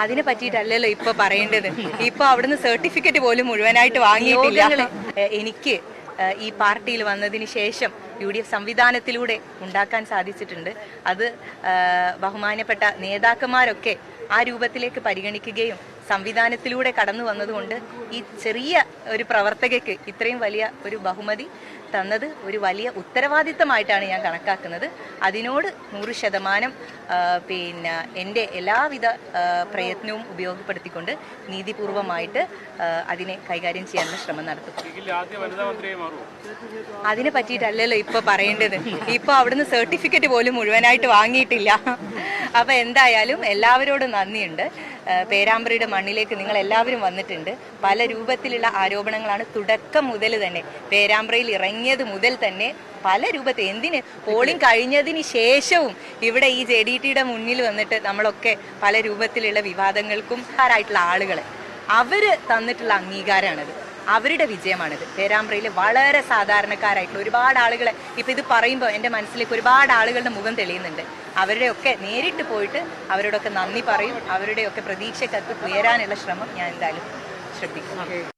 അതിനെ പറ്റിയിട്ടല്ലല്ലോ ഇപ്പൊ പറയേണ്ടത്. ഇപ്പൊ അവിടുന്ന് സർട്ടിഫിക്കറ്റ് പോലും മുഴുവനായിട്ട് വാങ്ങിയിട്ടില്ല. എനിക്ക് ഈ പാർട്ടിയിൽ വന്നതിന് ശേഷം UDF സംവിധാനത്തിലൂടെ ഉണ്ടാക്കാൻ സാധിച്ചിട്ടുണ്ട്. അത് ബഹുമാനപ്പെട്ട നേതാക്കന്മാരൊക്കെ ആ രൂപത്തിലേക്ക് പരിഗണിക്കുകയും സംവിധാനത്തിലൂടെ കടന്നു വന്നതുകൊണ്ട് ഈ ചെറിയ ഒരു പ്രവർത്തകയ്ക്ക് ഇത്രയും വലിയ ഒരു ബഹുമതി തന്നത് ഒരു വലിയ ഉത്തരവാദിത്തമായിട്ടാണ് ഞാൻ കണക്കാക്കുന്നത്. അതിനോട് 100% പിന്നെ എൻ്റെ എല്ലാവിധ പ്രയത്നവും ഉപയോഗപ്പെടുത്തിക്കൊണ്ട് നീതിപൂർവമായിട്ട് അതിനെ കൈകാര്യം ചെയ്യാനുള്ള ശ്രമം നടത്തും. അതിനെ പറ്റിയിട്ടല്ലല്ലോ ഇപ്പൊ പറയേണ്ടത്. ഇപ്പൊ അവിടുന്ന് സർട്ടിഫിക്കറ്റ് പോലും മുഴുവനായിട്ട് വാങ്ങിയിട്ടില്ല. അപ്പൊ എന്തായാലും എല്ലാവരോടും നന്ദിയുണ്ട്. പേരാമ്പ്രയുടെ മണ്ണിലേക്ക് നിങ്ങൾ എല്ലാവരും വന്നിട്ടുണ്ട്. പല രൂപത്തിലുള്ള ആരോപണങ്ങളാണ് തുടക്കം മുതൽ തന്നെ, പേരാമ്പ്രയിൽ ഇറങ്ങിയത് മുതൽ തന്നെ പല രൂപത്തിൽ. എന്തിന് പോളിംഗ് കഴിഞ്ഞതിന് ശേഷവും ഇവിടെ ഈ JDTയുടെ മുന്നിൽ വന്നിട്ട് നമ്മളൊക്കെ പല രൂപത്തിലുള്ള വിവാദങ്ങൾക്കും ആയിട്ടുള്ള ആളുകളെ അവര് തന്നിട്ടുള്ള അംഗീകാരമാണത്, അവരുടെ വിജയമാണിത്. പേരാമ്പ്രയിൽ വളരെ സാധാരണക്കാരായിട്ടുള്ള ഒരുപാട് ആളുകളെ ഇപ്പം ഇത് പറയുമ്പോൾ എൻ്റെ മനസ്സിലേക്ക് ഒരുപാട് ആളുകളുടെ മുഖം തെളിയുന്നുണ്ട്. അവരുടെയൊക്കെ നേരിട്ട് പോയിട്ട് അവരോടൊക്കെ നന്ദി പറയും. അവരുടെയൊക്കെ പ്രതീക്ഷക്കത്ത് ഉയരാനുള്ള ശ്രമം ഞാൻ എന്തായാലും ശ്രദ്ധിക്കും.